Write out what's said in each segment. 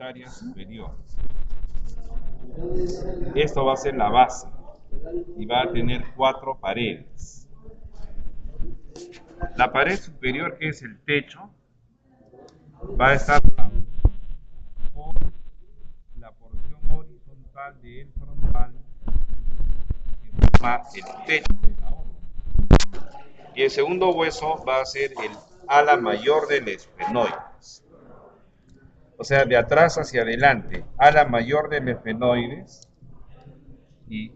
Área superior. Esto va a ser la base y va a tener 4 paredes. La pared superior, que es el techo, va a estar por la porción horizontal del frontal que forma el techo de la obra. Y el segundo hueso va a ser el ala mayor del esfenoides. O sea, de atrás hacia adelante, ala mayor del esfenoides y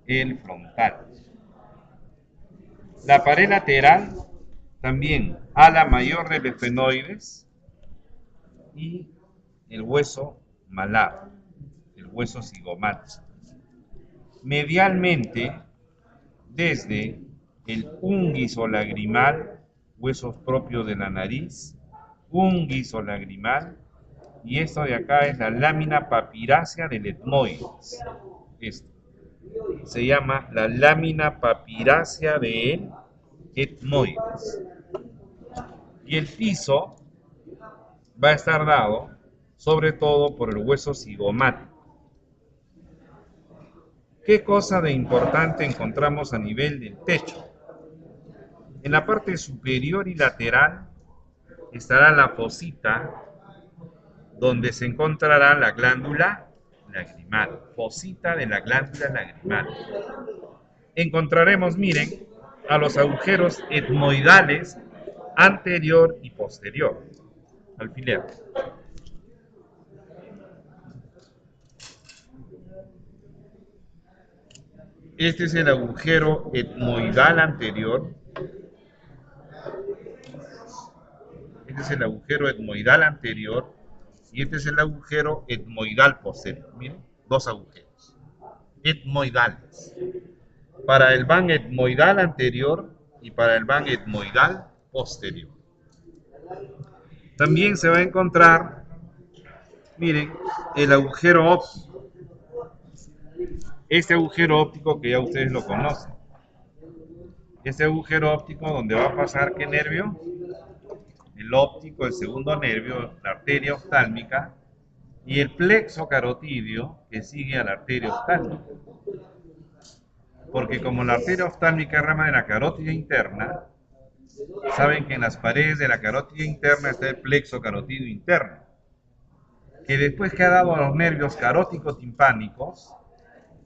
el frontal. La pared lateral también ala mayor del esfenoides y el hueso malar, el hueso cigomático. Medialmente, desde el unguiso lagrimal, huesos propios de la nariz, unguiso lagrimal, y esto de acá es la lámina papirácea del etmoides. Esto se llama la lámina papirácea del etmoides. Y el piso va a estar dado sobre todo por el hueso cigomático. ¿Qué cosa de importante encontramos a nivel del techo? En la parte superior y lateral estará la fosita donde se encontrará la glándula lagrimal, fosita de la glándula lagrimal. Encontraremos, miren, a los agujeros etmoidales anterior y posterior. Alfiler. Este es el agujero etmoidal anterior. Este es el agujero etmoidal anterior. Y este es el agujero etmoidal posterior. Miren, dos agujeros etmoidales. Para el van etmoidal anterior y para el van etmoidal posterior. También se va a encontrar, miren, el agujero óptico. Este agujero óptico que ya ustedes lo conocen. Este agujero óptico donde va a pasar, ¿qué nervio? El óptico, el segundo nervio, la arteria oftálmica, y el plexo carotidio que sigue a la arteria oftálmica. Porque como la arteria oftálmica es rama de la carótida interna, saben que en las paredes de la carótida interna está el plexo carotidio interno, que después que ha dado a los nervios caróticos timpánicos,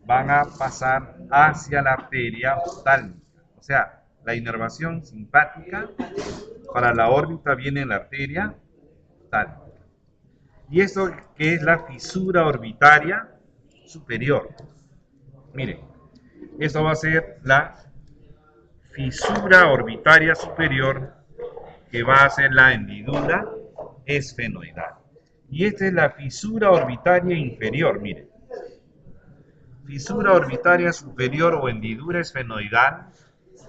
van a pasar hacia la arteria oftálmica. O sea, la inervación simpática para la órbita viene en la arteria oftálmica. Y esto que es la fisura orbitaria superior. Miren, esto va a ser la fisura orbitaria superior, que va a ser la hendidura esfenoidal. Y esta es la fisura orbitaria inferior, miren. Fisura orbitaria superior o hendidura esfenoidal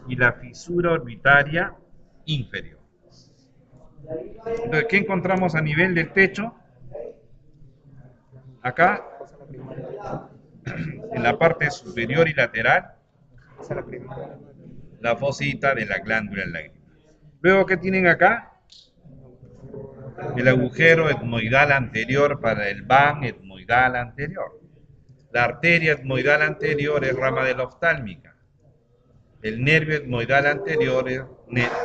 y la fisura orbitaria inferior. Entonces, ¿qué encontramos a nivel del techo? Acá, en la parte superior y lateral, la fosita de la glándula lagrimal. Luego, ¿qué tienen acá? El agujero etmoidal anterior para el van etmoidal anterior. La arteria etmoidal anterior es rama de la oftálmica. El nervio etmoidal anterior es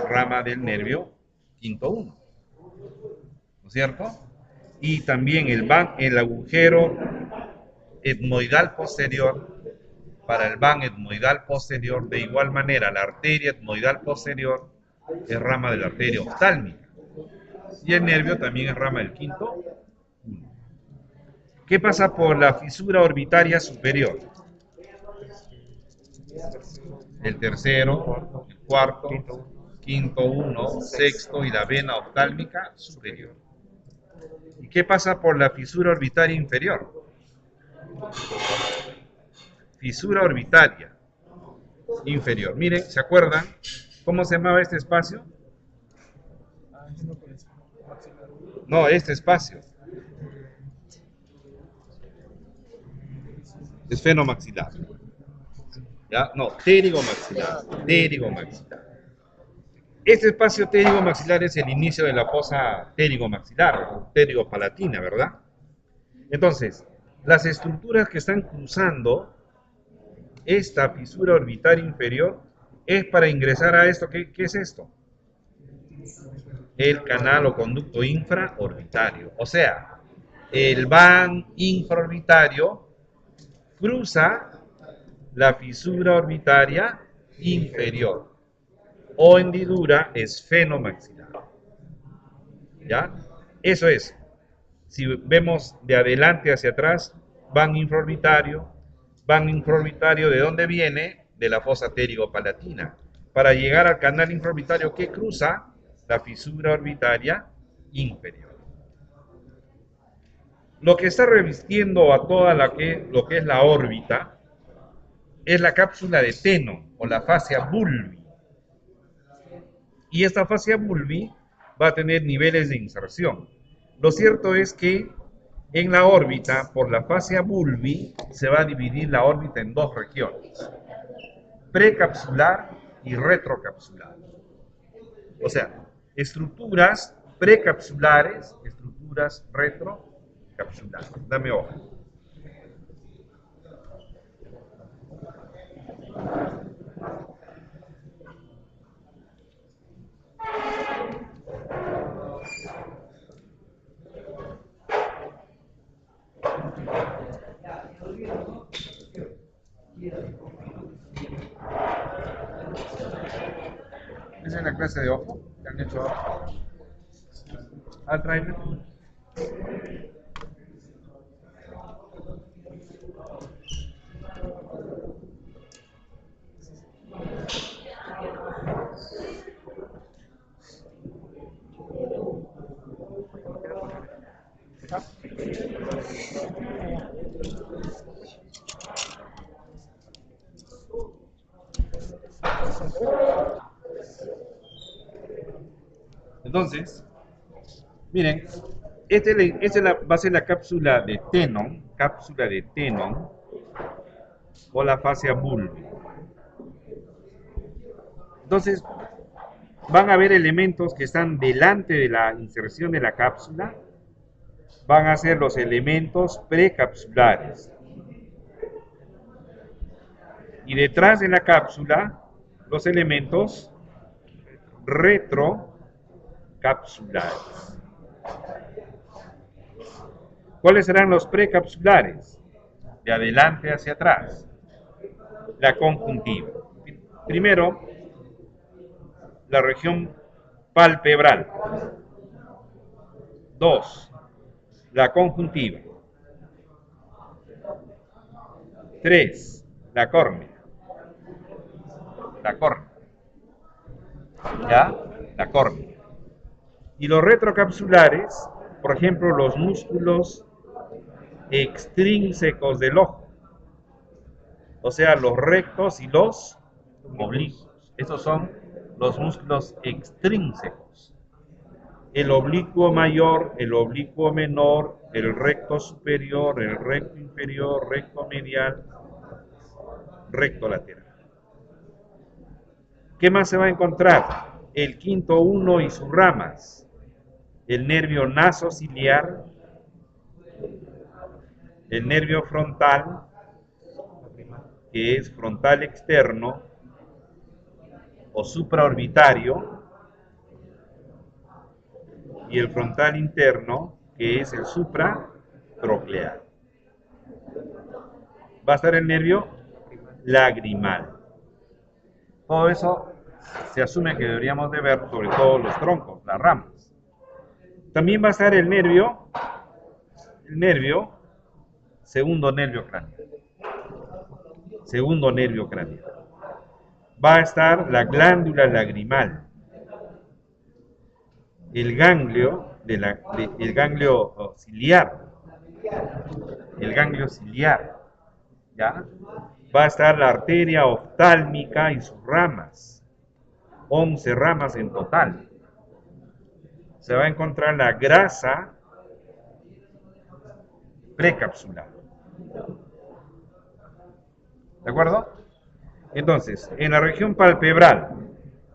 rama del nervio quinto 1. ¿No es cierto? Y también el agujero etmoidal posterior para el van etmoidal posterior. De igual manera, la arteria etmoidal posterior es rama de la arteria oftálmica. Y el nervio también es rama del quinto 1. ¿Qué pasa por la fisura orbitaria superior? El tercero, el cuarto, quinto 1, sexto y la vena oftálmica superior. ¿Y qué pasa por la fisura orbitaria inferior? Fisura orbitaria inferior. Miren, ¿se acuerdan cómo se llamaba este espacio? No, este espacio. Esfenomaxilar. ¿Ya? No, pterigomaxilar. Pterigomaxilar. Este espacio pterigomaxilar es el inicio de la fosa pterigomaxilar, pterigopalatina, ¿verdad? Entonces, las estructuras que están cruzando esta fisura orbitaria inferior es para ingresar a esto. ¿Qué es esto? El canal o conducto infraorbitario. O sea, el van infraorbitario cruza la fisura orbitaria inferior o hendidura esfenomaxilar. ¿Ya? Eso es. Si vemos de adelante hacia atrás, van infraorbitario ¿de dónde viene? De la fosa pterigo-palatina, para llegar al canal infraorbitario que cruza la fisura orbitaria inferior. Lo que está revistiendo a toda lo que es la órbita es la cápsula de Tenon o la fascia bulbi. Y esta fascia bulbi va a tener niveles de inserción. Lo cierto es que en la órbita, por la fascia bulbi, se va a dividir la órbita en dos regiones, precapsular y retrocapsular. O sea, estructuras precapsulares, estructuras retrocapsulares. Dame hoja. Esa es la clase de ojo que han hecho al trailer. Entonces, miren, va a ser la cápsula de Tenon o la fascia bulbi. Entonces, van a haber elementos que están delante de la inserción de la cápsula, van a ser los elementos precapsulares. Y detrás de la cápsula, los elementos retrocapsulares. ¿Cuáles serán los precapsulares? De adelante hacia atrás. La conjuntiva. Primero, la región palpebral. 2. La conjuntiva. 3. La córnea. ¿Ya? La córnea. Y los retrocapsulares, por ejemplo, los músculos extrínsecos del ojo, o sea, los rectos y los oblicuos. Estos son los músculos extrínsecos. El oblicuo mayor, el oblicuo menor, el recto superior, el recto inferior, recto medial, recto lateral. ¿Qué más se va a encontrar? El quinto uno y sus ramas, el nervio nasociliar, el nervio frontal, que es frontal externo o supraorbitario, y el frontal interno, que es el supratroclear. Va a estar el nervio lagrimal. Todo eso se asume que deberíamos de ver, sobre todo los troncos, las ramas. También va a estar el nervio segundo nervio craneal. Va a estar la glándula lagrimal, el ganglio ciliar, ¿ya? Va a estar la arteria oftálmica y sus ramas, 11 ramas en total. Se va a encontrar la grasa precapsular. ¿De acuerdo? Entonces, en la región palpebral,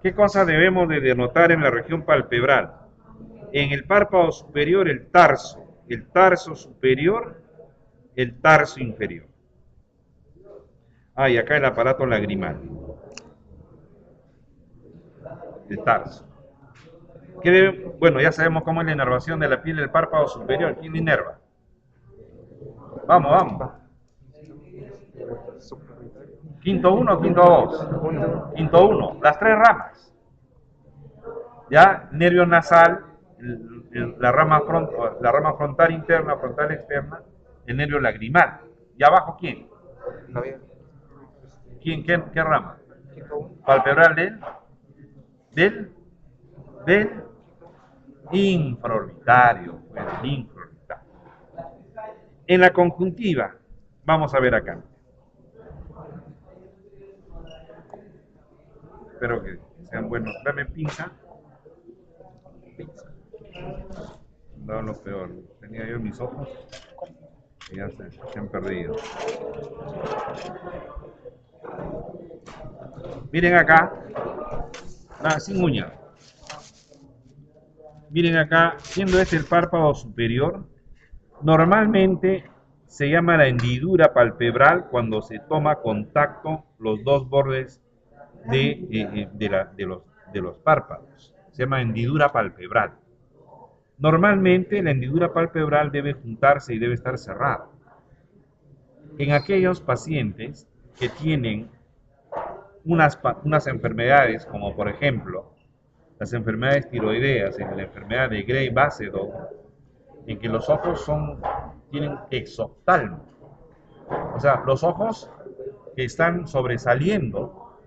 ¿qué cosa debemos de denotar en la región palpebral? En el párpado superior, el tarso superior el tarso inferior. Ah, y acá el aparato lagrimal. El tarso. Bueno, ya sabemos cómo es la inervación de la piel del párpado superior. ¿Quién la inerva? Vamos, vamos. Quinto 1, quinto 2. Quinto 1. Las tres ramas. Ya, nervio nasal, la rama frontal interna, frontal externa, el nervio lagrimal. ¿Y abajo quién? ¿Quién? ¿Qué rama? Palpebral del infraorbitario. El infraorbitario. En la conjuntiva, vamos a ver acá. Espero que sean buenos. Dame pinza. No, lo peor. Tenía yo mis ojos y ya se han perdido. Miren acá. Nada, sin uña. Miren acá, siendo este el párpado superior, normalmente se llama la hendidura palpebral cuando se toma contacto los dos bordes de los párpados. Se llama hendidura palpebral. Normalmente la hendidura palpebral debe juntarse y debe estar cerrada. En aquellos pacientes que tienen unas enfermedades, como por ejemplo las enfermedades tiroideas, en la enfermedad de Gray-Basedov, en que los ojos tienen exoftalmo, o sea, los ojos que están sobresaliendo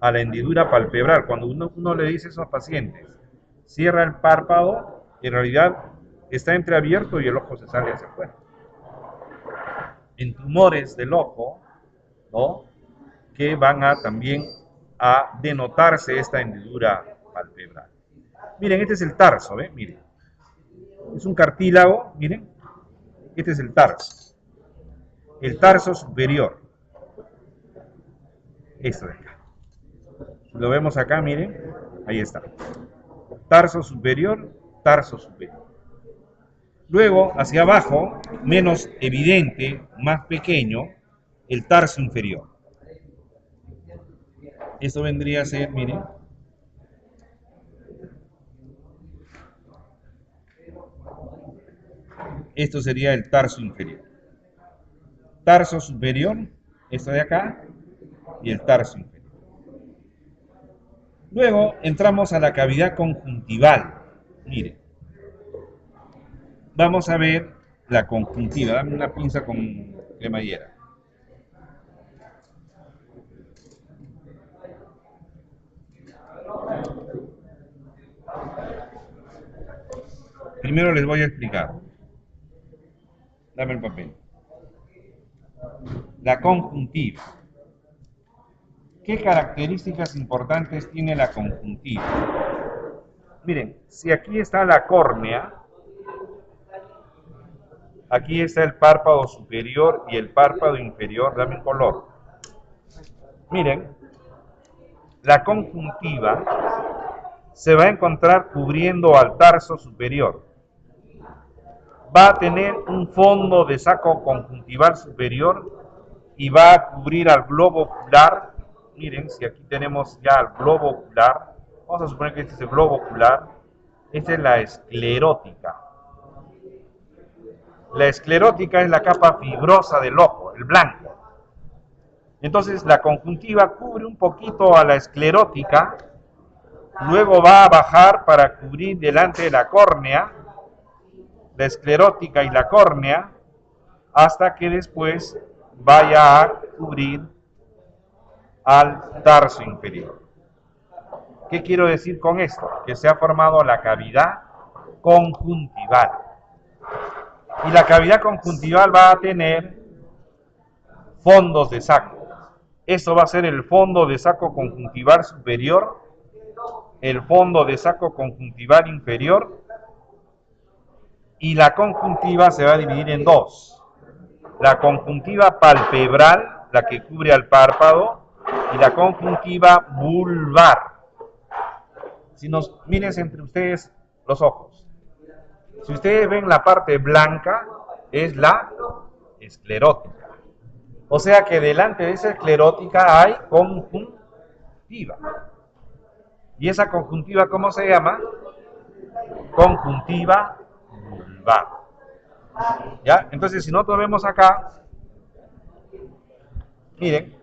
a la hendidura palpebral. Cuando uno le dice a esos pacientes, cierra el párpado, en realidad está entreabierto y el ojo se sale hacia afuera. En tumores del ojo, ¿no?, que van también a denotarse esta hendidura palpebral. Miren, este es el tarso, ¿ven? Miren. Es un cartílago, miren. Este es el tarso. El tarso superior. Esto de acá. Lo vemos acá, miren. Ahí está. Tarso superior, tarso superior. Luego, hacia abajo, menos evidente, más pequeño, el tarso inferior. Esto vendría a ser, miren, esto sería el tarso inferior. Tarso superior, esto de acá, y el tarso inferior. Luego entramos a la cavidad conjuntival. Miren, vamos a ver la conjuntiva. Dame una pinza con cremallera. Primero les voy a explicar. Dame el papel. La conjuntiva. ¿Qué características importantes tiene la conjuntiva? Miren, si aquí está la córnea, aquí está el párpado superior y el párpado inferior, dame un color. Miren, la conjuntiva se va a encontrar cubriendo al tarso superior. Va a tener un fondo de saco conjuntival superior y va a cubrir al globo ocular. Miren, si aquí tenemos ya el globo ocular, vamos a suponer que este es el globo ocular, esta es la esclerótica. La esclerótica es la capa fibrosa del ojo, el blanco. Entonces la conjuntiva cubre un poquito a la esclerótica, luego va a bajar para cubrir delante de la córnea, la esclerótica y la córnea, hasta que después vaya a cubrir al tarso inferior. ¿Qué quiero decir con esto? Que se ha formado la cavidad conjuntival. Y la cavidad conjuntival va a tener fondos de saco. Esto va a ser el fondo de saco conjuntival superior, el fondo de saco conjuntival inferior, y la conjuntiva se va a dividir en dos. La conjuntiva palpebral, la que cubre al párpado, y la conjuntiva vulvar. Miren entre ustedes los ojos. Si ustedes ven la parte blanca, es la esclerótica. O sea que delante de esa esclerótica hay conjuntiva. ¿Y esa conjuntiva cómo se llama? Conjuntiva vulvar. ¿Ya? Entonces, si nosotros vemos acá, miren,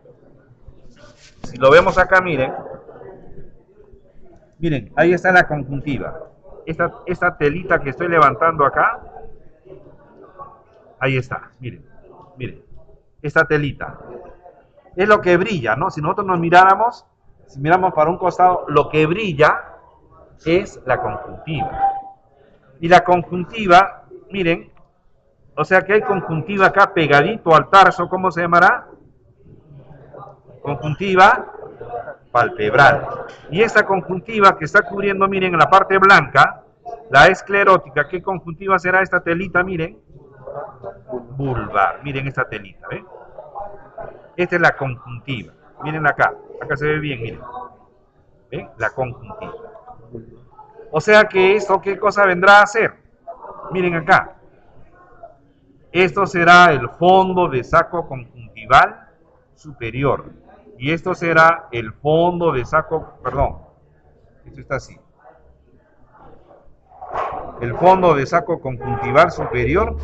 si lo vemos acá, miren, ahí está la conjuntiva. Esta telita que estoy levantando acá, ahí está, miren, esta telita. Es lo que brilla, ¿no? Si nosotros nos miráramos, si miramos para un costado, lo que brilla es la conjuntiva. Y la conjuntiva, miren, o sea que hay conjuntiva acá pegadito al tarso, ¿cómo se llamará? Conjuntiva palpebral. Y esta conjuntiva que está cubriendo, miren, en la parte blanca, la esclerótica, ¿qué conjuntiva será esta telita? Miren, vulvar. Miren esta telita, ¿ven? Esta es la conjuntiva. Miren acá se ve bien, miren. ¿Ven? La conjuntiva. O sea que esto, ¿qué cosa vendrá a ser? Miren acá. Esto será el fondo de saco conjuntival superior. Y esto será el fondo de saco, perdón, esto está así. El fondo de saco conjuntival superior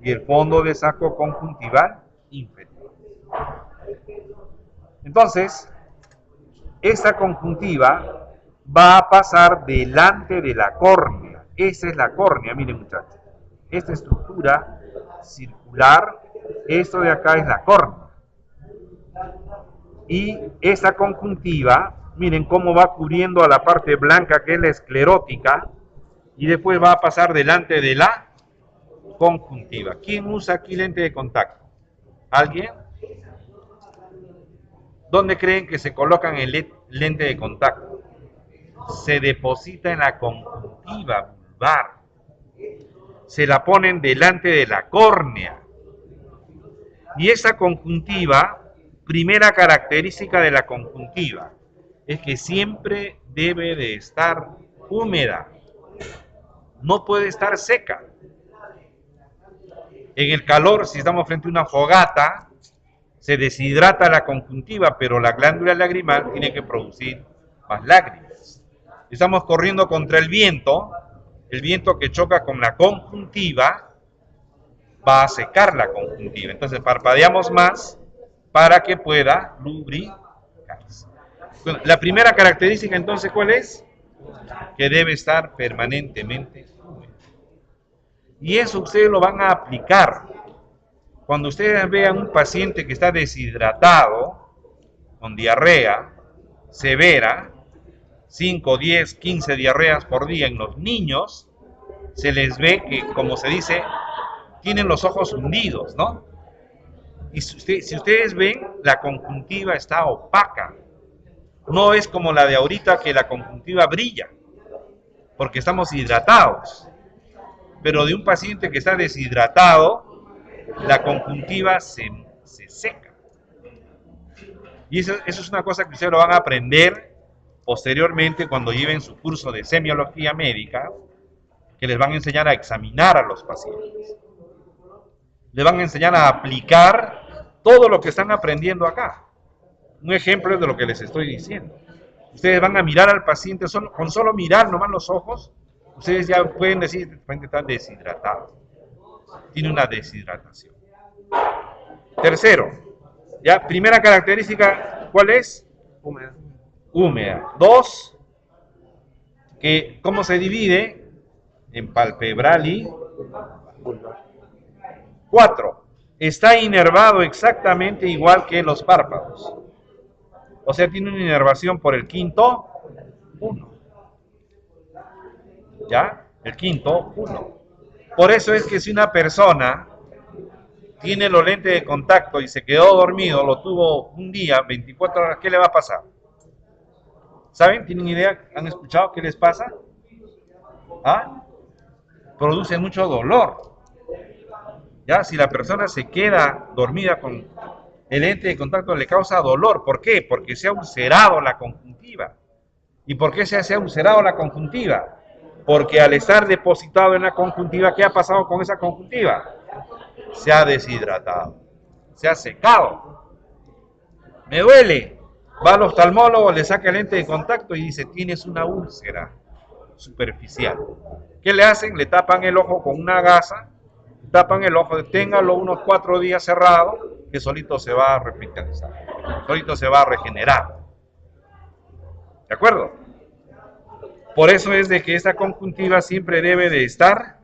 y el fondo de saco conjuntival inferior. Entonces, esta conjuntiva va a pasar delante de la córnea. Esa es la córnea, miren muchachos. Esta estructura circular, esto de acá es la córnea. Y esa conjuntiva, miren cómo va cubriendo a la parte blanca que es la esclerótica y después va a pasar delante de la conjuntiva. ¿Quién usa aquí lente de contacto? ¿Alguien? ¿Dónde creen que se colocan el lente de contacto? Se deposita en la conjuntiva vulvar. Se la ponen delante de la córnea. Y esa conjuntiva, primera característica de la conjuntiva, es que siempre debe de estar húmeda. No puede estar seca. En el calor, si estamos frente a una fogata, se deshidrata la conjuntiva, pero la glándula lagrimal tiene que producir más lágrimas. Estamos corriendo contra el viento que choca con la conjuntiva va a secar la conjuntiva. Entonces parpadeamos más para que pueda lubricarse. Bueno, la primera característica entonces, ¿cuál es? Que debe estar permanentemente húmedo. Y eso ustedes lo van a aplicar. Cuando ustedes vean un paciente que está deshidratado, con diarrea severa, 5, 10, 15 diarreas por día en los niños, se les ve que, como se dice, tienen los ojos hundidos, ¿no? Y si ustedes ven, la conjuntiva está opaca. No es como la de ahorita que la conjuntiva brilla, porque estamos hidratados. Pero de un paciente que está deshidratado, la conjuntiva se seca. Y eso es una cosa que ustedes lo van a aprender posteriormente cuando lleven su curso de semiología médica, que les van a enseñar a examinar a los pacientes. Les van a enseñar a aplicar todo lo que están aprendiendo acá. Un ejemplo es de lo que les estoy diciendo. Ustedes van a mirar al paciente, con solo mirar nomás los ojos, ustedes ya pueden decir que el paciente está deshidratado. Tiene una deshidratación. Tercero, ya, primera característica, ¿cuál es? Húmeda. Húmeda. 2, que ¿cómo se divide? En palpebral y Vulvar. 4, está inervado exactamente igual que los párpados. O sea, tiene una inervación por el quinto 1. ¿Ya? El quinto 1. Por eso es que si una persona tiene los lentes de contacto y se quedó dormido, lo tuvo un día, 24 horas, ¿qué le va a pasar? ¿Saben? ¿Tienen idea? ¿Han escuchado qué les pasa? ¿Ah? Produce mucho dolor. ¿Ya? Si la persona se queda dormida con el lente de contacto le causa dolor. ¿Por qué? Porque se ha ulcerado la conjuntiva. ¿Y por qué se ha ulcerado la conjuntiva? Porque al estar depositado en la conjuntiva, ¿qué ha pasado con esa conjuntiva? Se ha deshidratado, se ha secado. Me duele. Va al oftalmólogo, le saca el lente de contacto y dice, tienes una úlcera superficial. ¿Qué le hacen? Le tapan el ojo con una gasa, tapan el ojo, téngalo unos 4 días cerrado, que solito se va a revitalizar, solito se va a regenerar. ¿De acuerdo? Por eso es de que esta conjuntiva siempre debe de estar.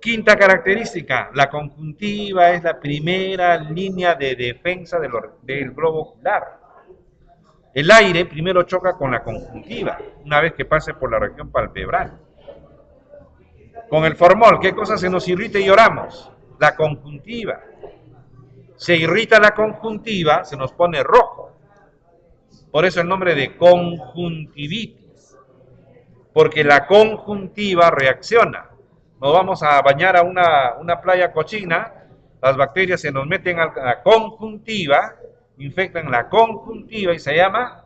Quinta característica, la conjuntiva es la primera línea de defensa del globo ocular. El aire primero choca con la conjuntiva, una vez que pase por la región palpebral. Con el formol, ¿qué cosa se nos irrita y lloramos? La conjuntiva. Se irrita la conjuntiva, se nos pone rojo. Por eso el nombre de conjuntivitis. Porque la conjuntiva reacciona. Nos vamos a bañar a una playa cochina, las bacterias se nos meten a la conjuntiva, infectan la conjuntiva y se llama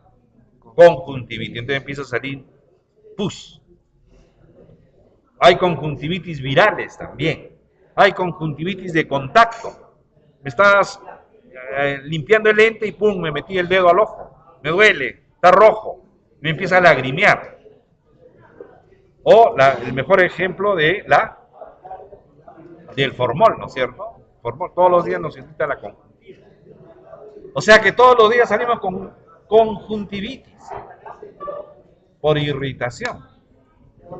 conjuntivitis. Entonces empieza a salir pus. Hay conjuntivitis virales también. Hay conjuntivitis de contacto. Me estás limpiando el lente y pum, me metí el dedo al ojo. Me duele, está rojo, me empieza a lagrimear. O el mejor ejemplo del formol, ¿no es cierto? Formol, todos los días nos irrita la conjuntiva. O sea que todos los días salimos con conjuntivitis por irritación,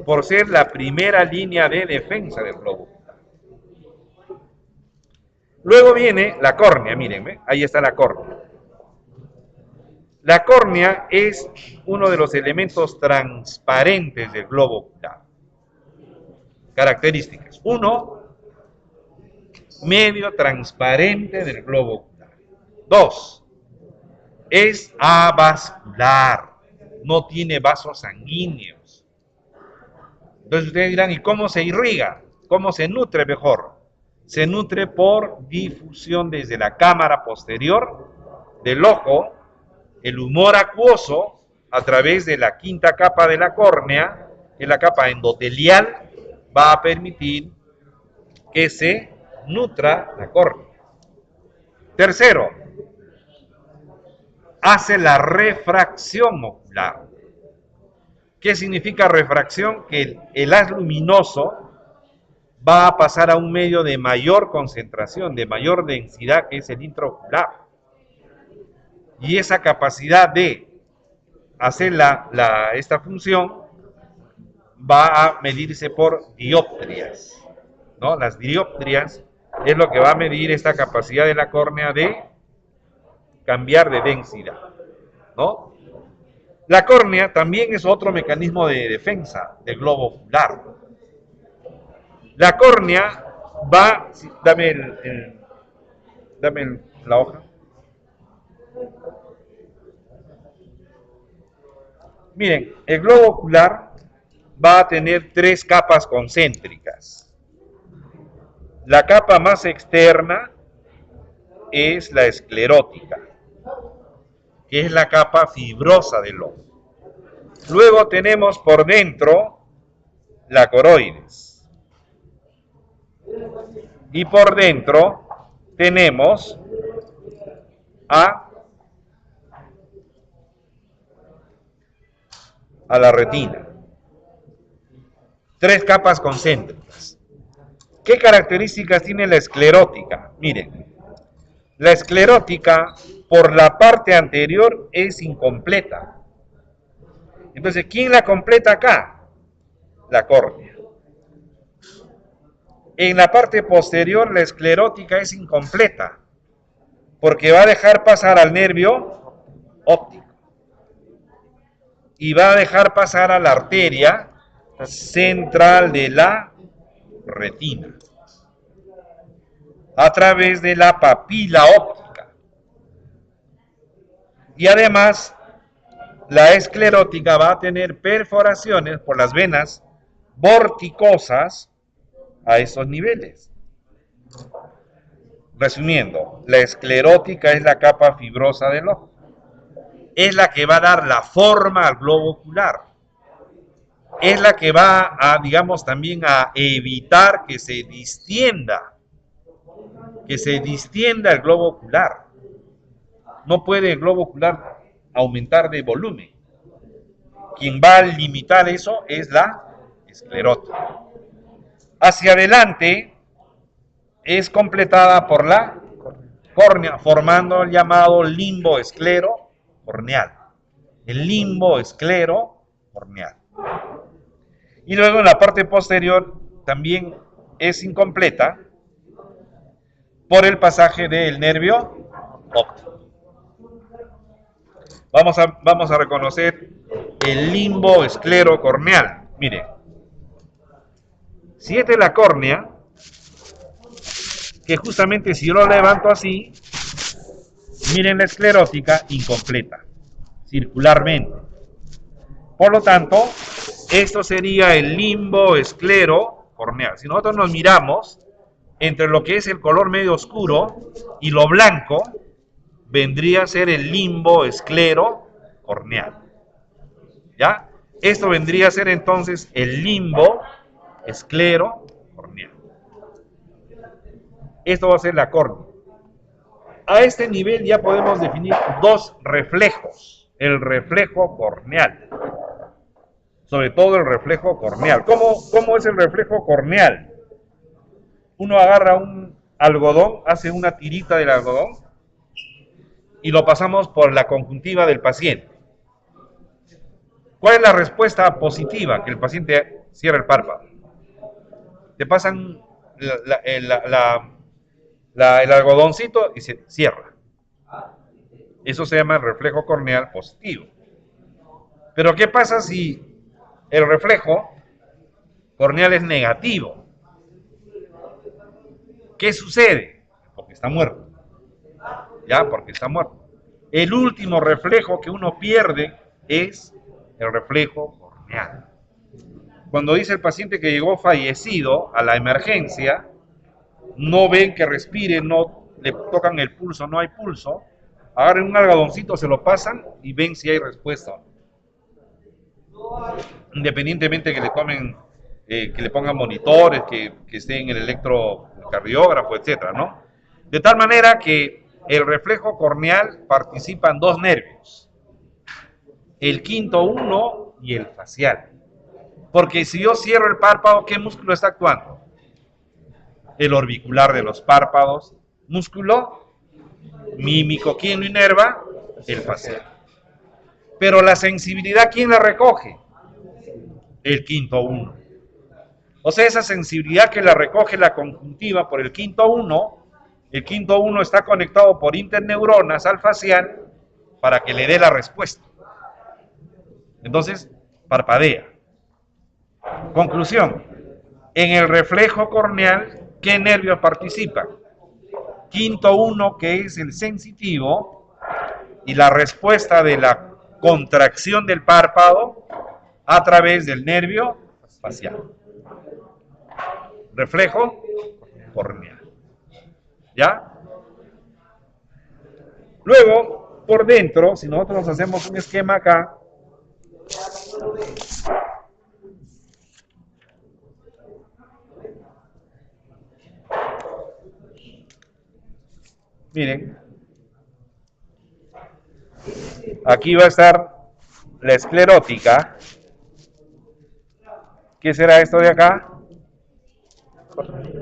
por ser la primera línea de defensa del globo ocular. Luego viene la córnea, miren, ahí está la córnea. La córnea es uno de los elementos transparentes del globo ocular. Características. 1, medio transparente del globo ocular. 2, es avascular, no tiene vasos sanguíneos. Entonces ustedes dirán, ¿y cómo se irriga? ¿Cómo se nutre mejor? Se nutre por difusión desde la cámara posterior del ojo, el humor acuoso, a través de la quinta capa de la córnea, que es la capa endotelial, va a permitir que se nutra la córnea. Tercero, hace la refracción ocular. ¿Qué significa refracción? Que el haz luminoso va a pasar a un medio de mayor concentración, de mayor densidad, que es el intraocular. Y esa capacidad de hacer esta función va a medirse por dioptrías, ¿no? Las dioptrías es lo que va a medir esta capacidad de la córnea de cambiar de densidad, ¿no? La córnea también es otro mecanismo de defensa del globo ocular. La córnea va, dame la hoja. Miren, el globo ocular va a tener 3 capas concéntricas. La capa más externa es la esclerótica, que es la capa fibrosa del ojo. Luego tenemos por dentro la coroides. Y por dentro tenemos a la retina. 3 capas concéntricas. ¿Qué características tiene la esclerótica? Miren, la esclerótica por la parte anterior es incompleta. Entonces, ¿quién la completa acá? La córnea. En la parte posterior la esclerótica es incompleta, porque va a dejar pasar al nervio óptico y va a dejar pasar a la arteria central de la retina a través de la papila óptica. Y además, la esclerótica va a tener perforaciones por las venas vorticosas a esos niveles. Resumiendo, la esclerótica es la capa fibrosa del ojo. Es la que va a dar la forma al globo ocular. es la que va a, digamos, también a evitar que se distienda el globo ocular. No puede el globo ocular aumentar de volumen. Quien va a limitar eso es la esclerótica. Hacia adelante es completada por la córnea, formando el llamado limbo esclero corneal. El limbo esclero corneal. Y luego en la parte posterior también es incompleta por el pasaje del nervio óptico. Vamos a reconocer el limbo esclero corneal. Mire, si esta es la córnea, que justamente si yo lo levanto así, miren la esclerótica incompleta, circularmente. Por lo tanto, esto sería el limbo esclero corneal. Si nosotros nos miramos entre lo que es el color medio oscuro y lo blanco, vendría a ser el limbo esclero corneal. ¿Ya? Esto vendría a ser entonces el limbo esclero corneal. Esto va a ser la córnea. A este nivel ya podemos definir dos reflejos. El reflejo corneal. Sobre todo el reflejo corneal. ¿Cómo es el reflejo corneal? Uno agarra un algodón, hace una tirita del algodón y lo pasamos por la conjuntiva del paciente. ¿Cuál es la respuesta positiva? Que el paciente cierra el párpado. Te pasan el algodoncito y se cierra. Eso se llama el reflejo corneal positivo. Pero ¿qué pasa si el reflejo corneal es negativo? ¿Qué sucede? Porque está muerto. Ya, porque está muerto. El último reflejo que uno pierde es el reflejo corneal. Cuando dice el paciente que llegó fallecido a la emergencia, no ven que respire, no le tocan el pulso, no hay pulso, agarren un algodoncito, se lo pasan y ven si hay respuesta. Independientemente que le tomen, que le pongan monitores, que estén en el electrocardiógrafo, etcétera, ¿no? De tal manera que el reflejo corneal participan dos nervios, el quinto uno y el facial. Porque si yo cierro el párpado, ¿qué músculo está actuando? El orbicular de los párpados, músculo mímico. ¿Quién lo inerva? El facial. Pero la sensibilidad, ¿quién la recoge? El quinto uno. O sea, esa sensibilidad que la recoge la conjuntiva por el quinto uno está conectado por interneuronas al facial para que le dé la respuesta. Entonces, parpadea. Conclusión. En el reflejo corneal, ¿qué nervios participan? Quinto uno, que es el sensitivo, y la respuesta de la contracción del párpado a través del nervio facial. Reflejo corneal. ¿Ya? Luego, por dentro, si nosotros hacemos un esquema acá, miren, aquí va a estar la esclerótica. ¿Qué será esto de acá?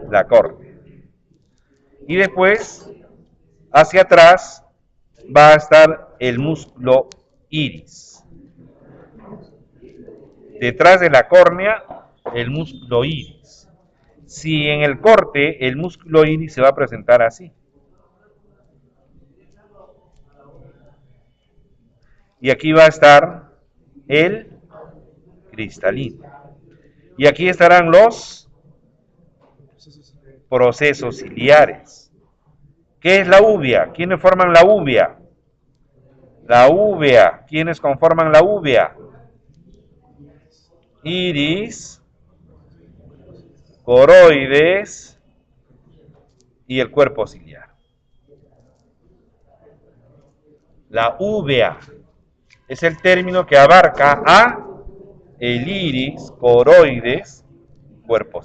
La córnea. Y después, hacia atrás, va a estar el músculo iris. Detrás de la córnea, el músculo iris. Si en el corte, el músculo iris se va a presentar así. Y aquí va a estar el cristalino. Y aquí estarán los procesos ciliares. ¿Qué es la úvea? ¿Quiénes forman la úvea? La úvea. ¿Quiénes conforman la úvea? Iris, coroides y el cuerpo ciliar. La úvea es el término que abarca a el iris, coroides, cuerpo